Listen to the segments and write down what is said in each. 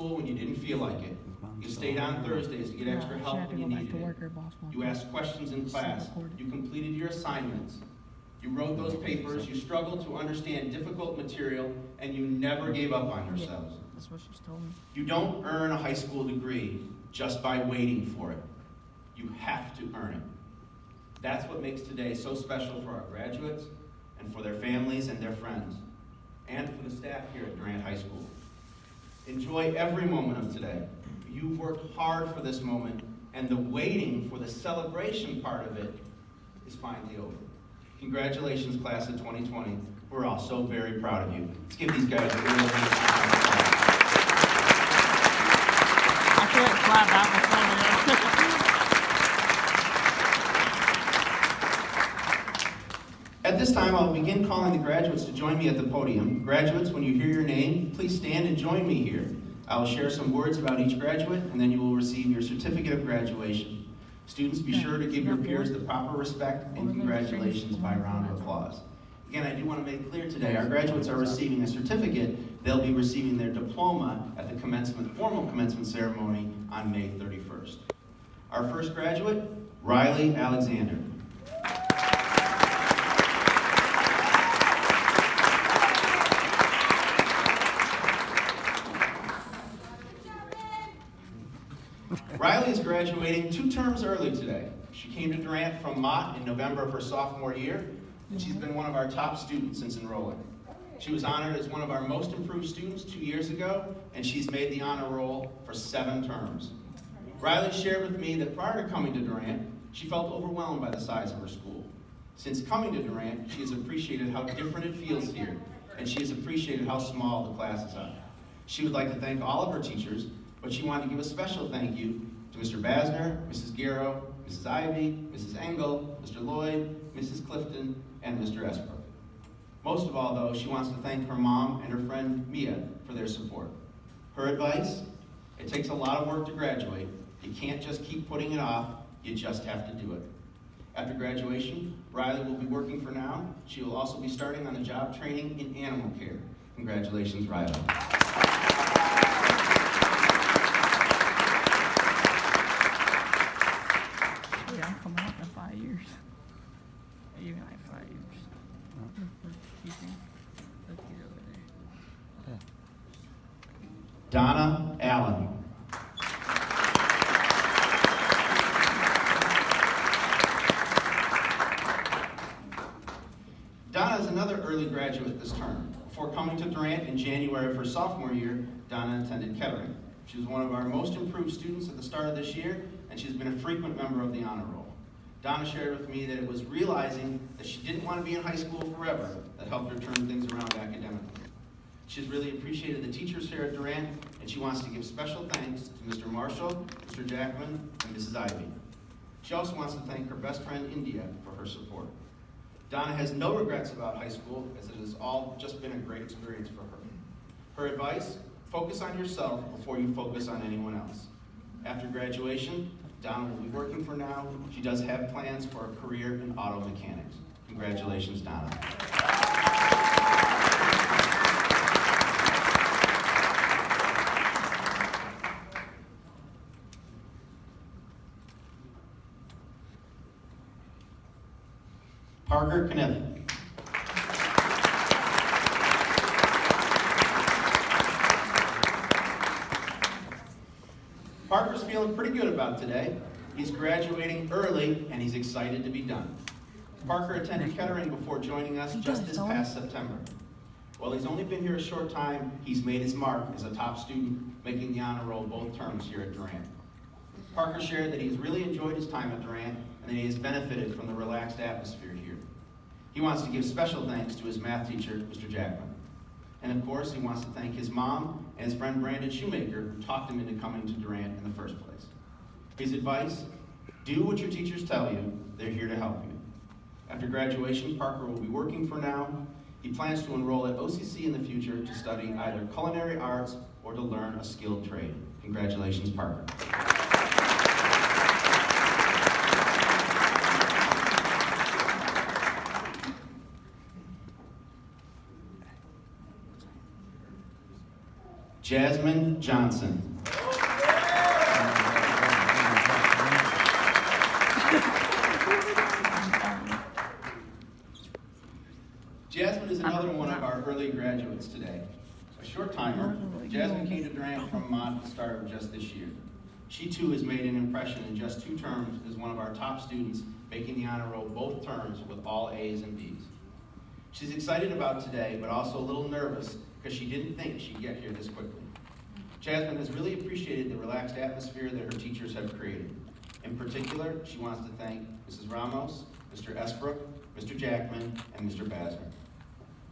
school when you didn't feel like it. You stayed on Thursdays to get extra help when you needed it. You asked questions in class. You completed your assignments. You wrote those papers. You struggled to understand difficult material, and you never gave up on yourselves. That's what she's told me. You don't earn a high school degree just by waiting for it. You have to earn it. That's what makes today so special for our graduates and for their families and their friends, and for the staff here at Durrant High School. Enjoy every moment of today. You've worked hard for this moment, and the waiting for the celebration part of it is finally over. Congratulations, class of 2020. We're all so very proud of you. Let's give these guys a really big round of applause. I can't clap that much. At this time, I'll begin calling the graduates to join me at the podium. Graduates, when you hear your name, please stand and join me here. I will share some words about each graduate, and then you will receive your certificate of graduation. Students, be sure to give your peers the proper respect and congratulations by a round of applause. Again, I do want to make clear today, our graduates are receiving a certificate. They'll be receiving their diploma at the formal commencement ceremony on May 31st. Our first graduate, Riley Alexander. Riley is graduating 2 terms early today. She came to Durrant from Mott in November of her sophomore year, and she's been one of our top students since enrolling. She was honored as one of our most improved students 2 years ago, and she's made the honor roll for 7 terms. Riley shared with me that prior to coming to Durrant, she felt overwhelmed by the size of her school. Since coming to Durrant, she has appreciated how different it feels here, and she has appreciated how small the classes are. She would like to thank all of her teachers, but she wanted to give a special thank you to Mr. Basner, Mrs. Garrow, Mrs. Ivy, Mrs. Engel, Mr. Lloyd, Mrs. Clifton, and Mr. Esbrook. Most of all, though, she wants to thank her mom and her friend Mia for their support. Her advice: it takes a lot of work to graduate. You can't just keep putting it off, you just have to do it. After graduation, Riley will be working for Now. She will also be starting on a job training in animal care. Congratulations, Riley. I'm coming up in 5 years. Even like 5 years. Look over there. Donna Allen. Donna is another early graduate this term. Before coming to Durrant in January of her sophomore year, Donna attended Kettering. She was one of our most improved students at the start of this year, and she's been a frequent member of the honor roll. Donna shared with me that it was realizing that she didn't want to be in high school forever that helped her turn things around academically. She's really appreciated the teachers here at Durrant, and she wants to give special thanks to Mr. Marshall, Mr. Jackman, and Mrs. Ivy. She also wants to thank her best friend, India, for her support. Donna has no regrets about high school, as it has all just been a great experience for her. Her advice: focus on yourself before you focus on anyone else. After graduation, Donna will be working for Now. She does have plans for a career in auto mechanics. Congratulations, Donna. Parker Kniff. Parker's feeling pretty good about today. He's graduating early, and he's excited to be done. Parker attended Kettering before joining us just this past September. While he's only been here a short time, he's made his mark as a top student, making the honor roll both terms here at Durrant. Parker shared that he's really enjoyed his time at Durrant, and that he has benefited from the relaxed atmosphere here. He wants to give special thanks to his math teacher, Mr. Jackman. And of course, he wants to thank his mom and his friend Brandon Shoemaker, who talked him into coming to Durrant in the first place. His advice: do what your teachers tell you, they're here to help you. After graduation, Parker will be working for Now. He plans to enroll at OCC in the future to study either culinary arts or to learn a skilled trade. Congratulations, Parker. Jasmine Johnson. Jasmine is another one of our early graduates today. A short timer, Jasmine came to Durrant from Mott at the start of just this year. She too has made an impression in just 2 terms as one of our top students, making the honor roll both terms with all A's and B's. She's excited about today, but also a little nervous because she didn't think she'd get here this quickly. Jasmine has really appreciated the relaxed atmosphere that her teachers have created. In particular, she wants to thank Mrs. Ramos, Mr. Esbrook, Mr. Jackman, and Mr. Basner.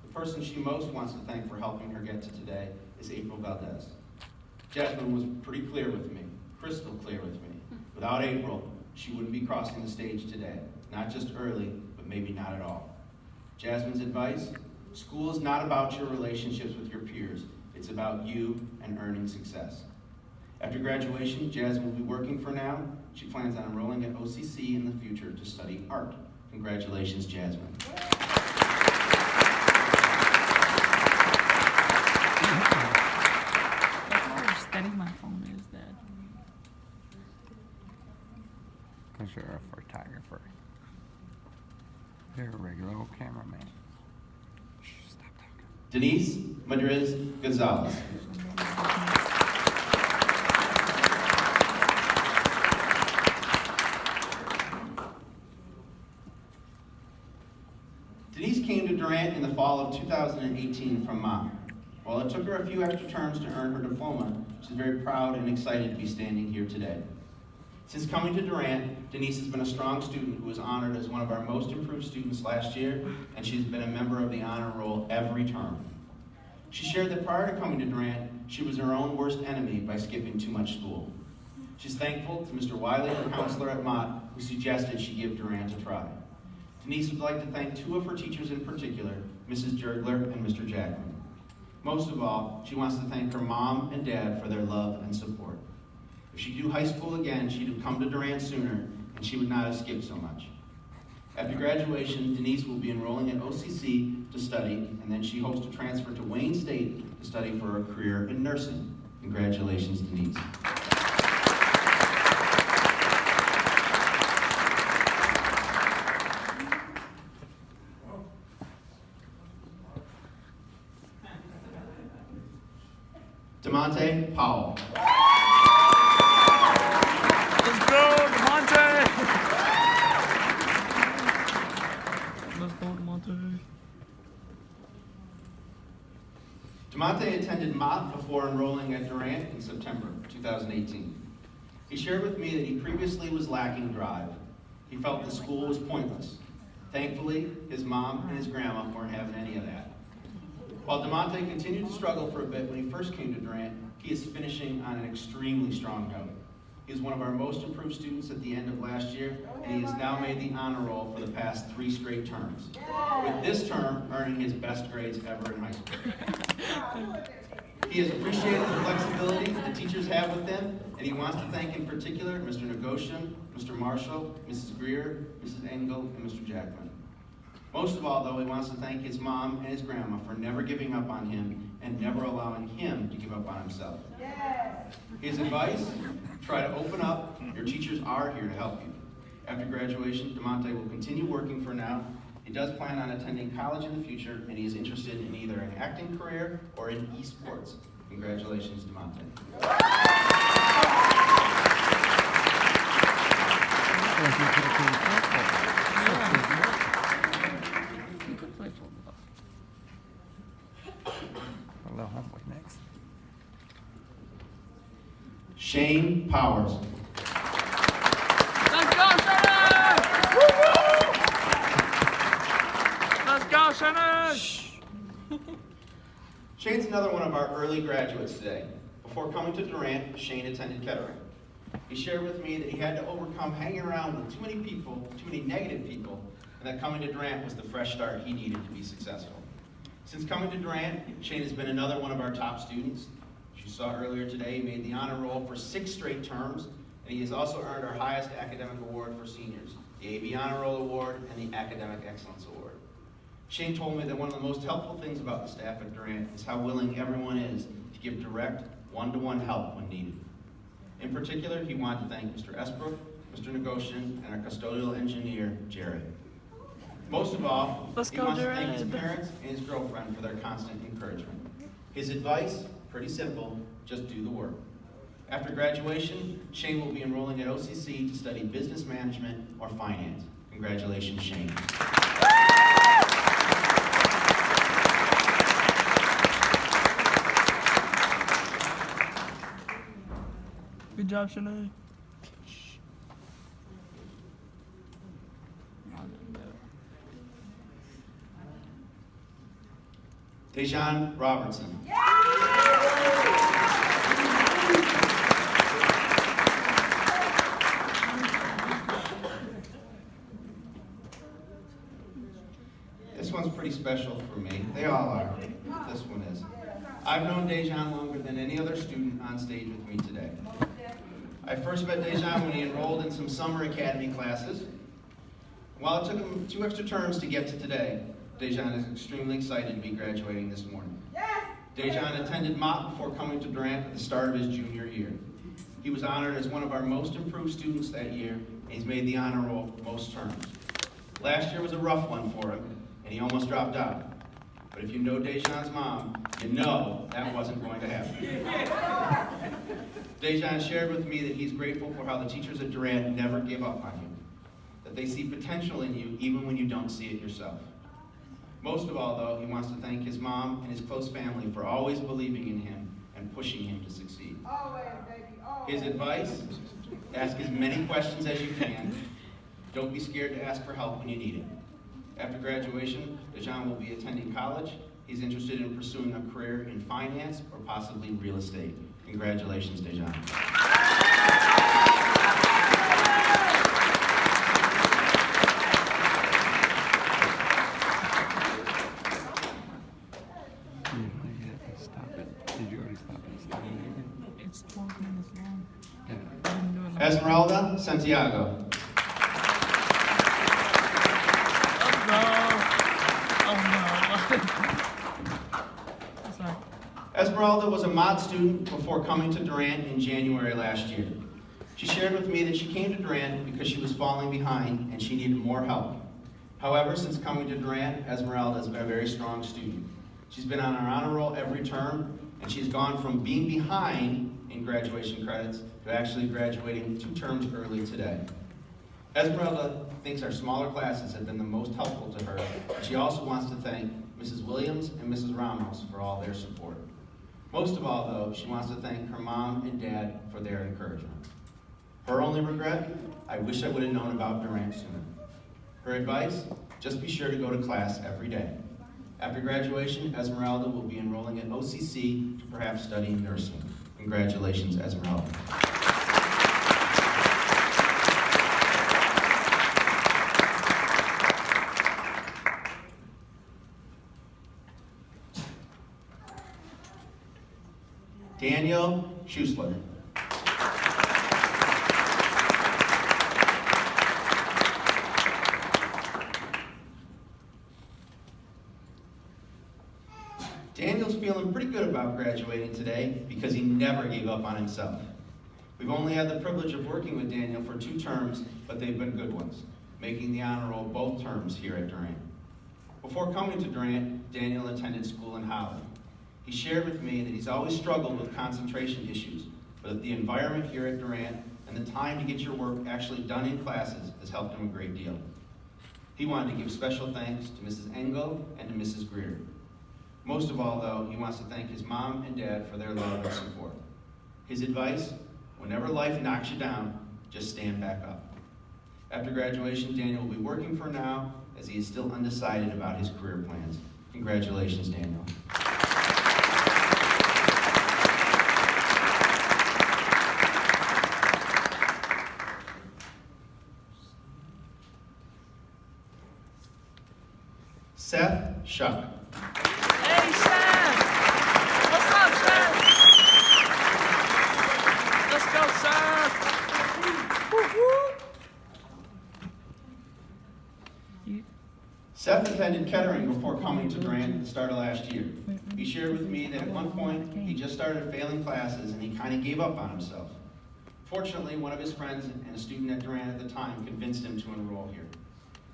The person she most wants to thank for helping her get to today is April Valdez. Jasmine was pretty clear with me, crystal clear with me. Without April, she wouldn't be crossing the stage today. Not just early, but maybe not at all. Jasmine's advice: school is not about your relationships with your peers. It's about you and earning success. After graduation, Jasmine will be working for now. She plans on enrolling at OCC in the future to study art. Congratulations, Jasmine. How steady my phone is, Dad. Because you're a photographer. You're a regular old cameraman. Shh, stop talking. Denise Madriz Gonzalez. Denise came to Durrant in the fall of 2018 from Mott. While it took her a few extra terms to earn her diploma, she's very proud and excited to be standing here today. Since coming to Durrant, Denise has been a strong student who was honored as one of our most improved students last year, and she's been a member of the honor roll every term. She shared that prior to coming to Durrant, she was her own worst enemy by skipping too much school. She's thankful to Mr. Wiley, her counselor at Mott, who suggested she give Durrant a try. Denise would like to thank 2 of her teachers in particular, Mrs. Jurgler and Mr. Jackman. Most of all, she wants to thank her mom and dad for their love and support. If she'd do high school again, she'd have come to Durrant sooner, and she would not have skipped so much. After graduation, Denise will be enrolling at OCC to study, and then she hopes to transfer to Wayne State to study for a career in nursing. Congratulations, Denise. DeMonte Powell. Let's go, DeMonte! Let's go, DeMonte. DeMonte attended Mott before enrolling at Durrant in September 2018. He shared with me that he previously was lacking drive. He felt the school was pointless. Thankfully, his mom and his grandma weren't having any of that. While DeMonte continued to struggle for a bit when he first came to Durrant, he is finishing on an extremely strong note. He is one of our most improved students at the end of last year, and he has now made the honor roll for the past 3 straight terms, with this term earning his best grades ever in high school. He has appreciated the flexibility the teachers have with him, and he wants to thank in particular Mr. Negotian, Mr. Marshall, Mrs. Greer, Mrs. Engel, and Mr. Jackman. Most of all, though, he wants to thank his mom and his grandma for never giving up on him and never allowing him to give up on himself. Yes. His advice: try to open up. Your teachers are here to help you. After graduation, DeMonte will continue working for now. He does plan on attending college in the future, and he is interested in either an acting career or in esports. Congratulations, DeMonte. You could play football. A little homework next. Shane Powers. Let's go, Shannon! Woo-hoo! Let's go, Shannon! Shane's another one of our early graduates today. Before coming to Durrant, Shane attended Kettering. He shared with me that he had to overcome hanging around with too many people, too many negative people, and that coming to Durrant was the fresh start he needed to be successful. Since coming to Durrant, Shane has been another one of our top students. As you saw earlier today, he made the honor roll for 6 straight terms, and he has also earned our highest academic award for seniors, the AB Honor Roll Award and the Academic Excellence Award. Shane told me that one of the most helpful things about the staff at Durrant is how willing everyone is to give direct, one-to-one help when needed. In particular, he wanted to thank Mr. Esbrook, Mr. Negocian, and our custodial engineer, Jared. Most of all, Let's he go, wants to thank his Jared. parents and his girlfriend for their constant encouragement. His advice, pretty simple, just do the work. After graduation, Shane will be enrolling at OCC to study business management or finance. Congratulations, Shane. Good job, Shanae. Dejan Robertson. This one's pretty special for me. They all are. This one is. I've known Dejan longer than any other student on stage with me today. I first met Dejan when he enrolled in some summer academy classes. While it took him 2 extra terms to get to today, Dejan is extremely excited to be graduating this morning. Yes! Dejan attended Mott before coming to Durrant at the start of his junior year. He was honored as one of our most improved students that year, and he's made the honor roll most terms. Last year was a rough one for him, and he almost dropped out. But if you know Dejan's mom, you know that wasn't going to happen. Dejan shared with me that he's grateful for how the teachers at Durrant never give up on you, that they see potential in you even when you don't see it yourself. Most of all, though, he wants to thank his mom and his close family for always believing in him and pushing him to succeed. Always, baby, always. His advice, ask as many questions as you can. Don't be scared to ask for help when you need it. After graduation, Dejan will be attending college. He's interested in pursuing a career in finance or possibly real estate. Congratulations, Dejan. You might have to stop it. Did you already stop it? Stop it again? It's 12 minutes long. Yeah. I've been doing that. Esmeralda Santiago. Let's go. Oh no. Sorry. Esmeralda was a Mott student before coming to Durrant in January last year. She shared with me that she came to Durrant because she was falling behind and she needed more help. However, since coming to Durrant, Esmeralda has been a very strong student. She's been on our honor roll every term, and she's gone from being behind in graduation credits to actually graduating 2 terms early today. Esmeralda thinks our smaller classes have been the most helpful to her, and she also wants to thank Mrs. Williams and Mrs. Ramos for all their support. Most of all, though, she wants to thank her mom and dad for their encouragement. Her only regret? I wish I would have known about Durrant sooner. Her advice? Just be sure to go to class every day. After graduation, Esmeralda will be enrolling at OCC to perhaps study nursing. Congratulations, Esmeralda. Daniel Schusler. Daniel's feeling pretty good about graduating today because he never gave up on himself. We've only had the privilege of working with Daniel for 2 terms, but they've been good ones, making the honor roll both terms here at Durrant. Before coming to Durrant, Daniel attended school in Holland. He shared with me that he's always struggled with concentration issues, but that the environment here at Durrant and the time to get your work actually done in classes has helped him a great deal. He wanted to give special thanks to Mrs. Engel and to Mrs. Greer. Most of all, though, he wants to thank his mom and dad for their love and support. His advice, whenever life knocks you down, just stand back up. After graduation, Daniel will be working for now, as he is still undecided about his career plans. Congratulations, Daniel. Seth Shuck. Hey, Seth! What's up, Seth? Let's go, Seth! Woo-hoo! Seth attended Kettering before coming to Durrant at the start of last year. He shared with me that at one point he just started failing classes and he kind of gave up on himself. Fortunately, one of his friends and a student at Durrant at the time convinced him to enroll here.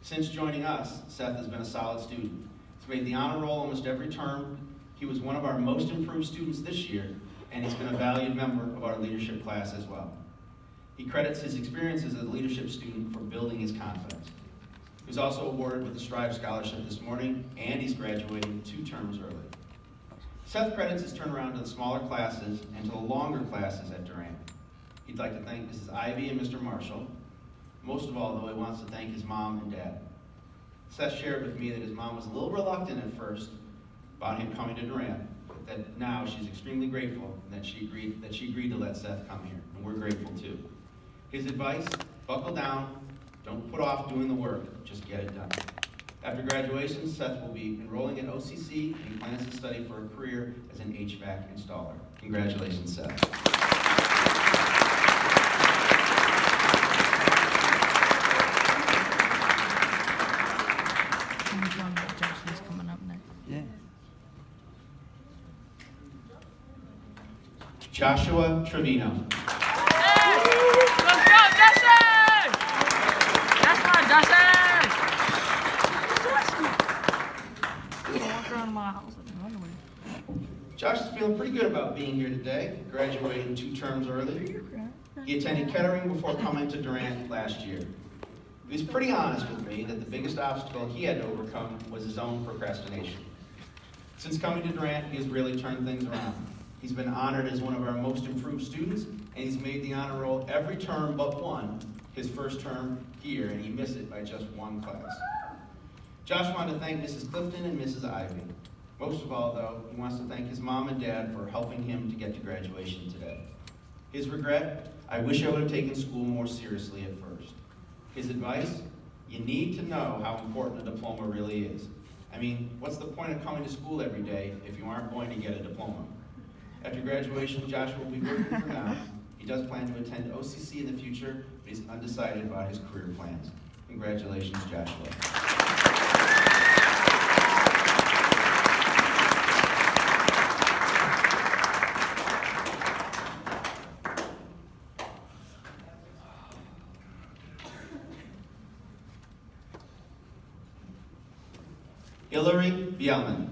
Since joining us, Seth has been a solid student. He's made the honor roll almost every term. He was one of our most improved students this year, and he's been a valued member of our leadership class as well. He credits his experiences as a leadership student for building his confidence. He was also awarded with the Strive Scholarship this morning, and he's graduating 2 terms early. Seth credits his turnaround to the smaller classes and to the longer classes at Durrant. He'd like to thank Mrs. Ivy and Mr. Marshall. Most of all, though, he wants to thank his mom and dad. Seth shared with me that his mom was a little reluctant at first about him coming to Durrant, but that now she's extremely grateful that she agreed to let Seth come here, and we're grateful too. His advice: buckle down, don't put off doing the work, just get it done. After graduation, Seth will be enrolling at OCC and he plans to study for a career as an HVAC installer. Congratulations, Seth. Justin's coming up next. Yeah. Joshua Trevino. Hey! Let's go, Justin! That's my Justin! Walk around my house and run away. Josh is feeling pretty good about being here today, graduating 2 terms early. He attended Kettering before coming to Durrant last year. He was pretty honest with me that the biggest obstacle he had to overcome was his own procrastination. Since coming to Durrant, he has really turned things around. He's been honored as one of our most improved students, and he's made the honor roll every term but one, his first term here, and he missed it by just 1 class. Josh wanted to thank Mrs. Clifton and Mrs. Ivy. Most of all, though, he wants to thank his mom and dad for helping him to get to graduation today. His regret: I wish I would have taken school more seriously at first. His advice: you need to know how important a diploma really is. I mean, what's the point of coming to school every day if you aren't going to get a diploma? After graduation, Joshua will be working for now. He does plan to attend OCC in the future, but he's undecided about his career plans. Congratulations, Joshua. Hillary Bielman.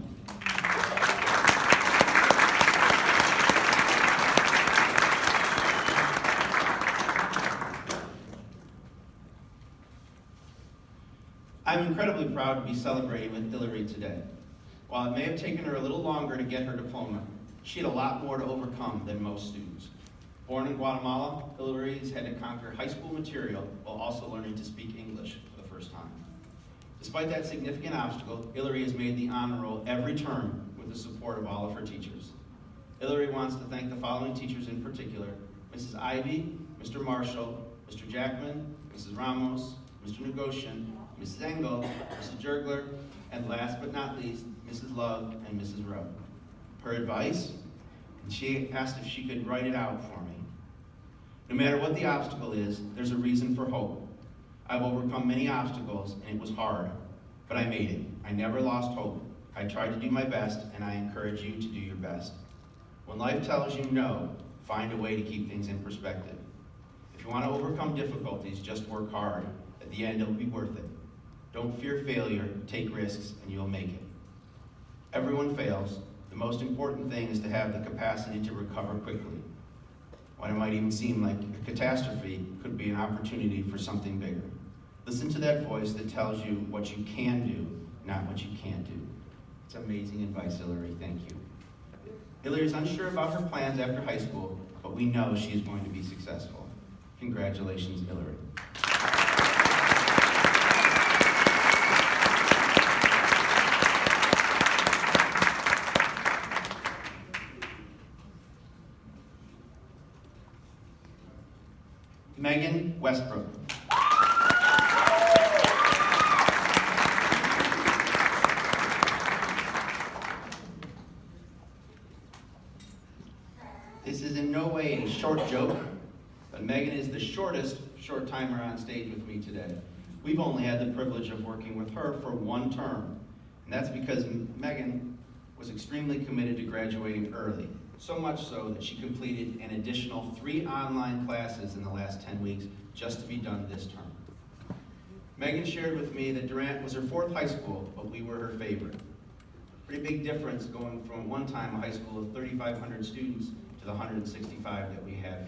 I'm incredibly proud to be celebrating with Hillary today. While it may have taken her a little longer to get her diploma, she had a lot more to overcome than most students. Born in Guatemala, Hillary has had to conquer high school material while also learning to speak English for the first time. Despite that significant obstacle, Hillary has made the honor roll every term with the support of all of her teachers. Hillary wants to thank the following teachers in particular: Mrs. Ivy, Mr. Marshall, Mr. Jackman, Mrs. Ramos, Mr. Negoshian, Mrs. Engel, Mrs. Jergler, and last but not least, Mrs. Love and Mrs. Rowe. Her advice: and she asked if she could write it out for me. No matter what the obstacle is, there's a reason for hope. I've overcome many obstacles, and it was hard, but I made it. I never lost hope. I tried to do my best, and I encourage you to do your best. When life tells you no, find a way to keep things in perspective. If you want to overcome difficulties, just work hard. At the end, it'll be worth it. Don't fear failure, take risks, and you'll make it. Everyone fails. The most important thing is to have the capacity to recover quickly. What might even seem like a catastrophe could be an opportunity for something bigger. Listen to that voice that tells you what you can do, not what you can't do. It's amazing advice, Hillary. Thank you. Hillary is unsure about her plans after high school, but we know she is going to be successful. Congratulations, Hillary. Megan Westbrook. This is in no way a short joke, but Megan is the shortest short timer on stage with me today. We've only had the privilege of working with her for one term, and that's because Megan was extremely committed to graduating early, so much so that she completed an additional 3 online classes in the last 10 weeks just to be done this term. Megan shared with me that Durrant was her 4th high school, but we were her favorite. Pretty big difference going from one time a high school of 3,500 students to the 165 that we have here.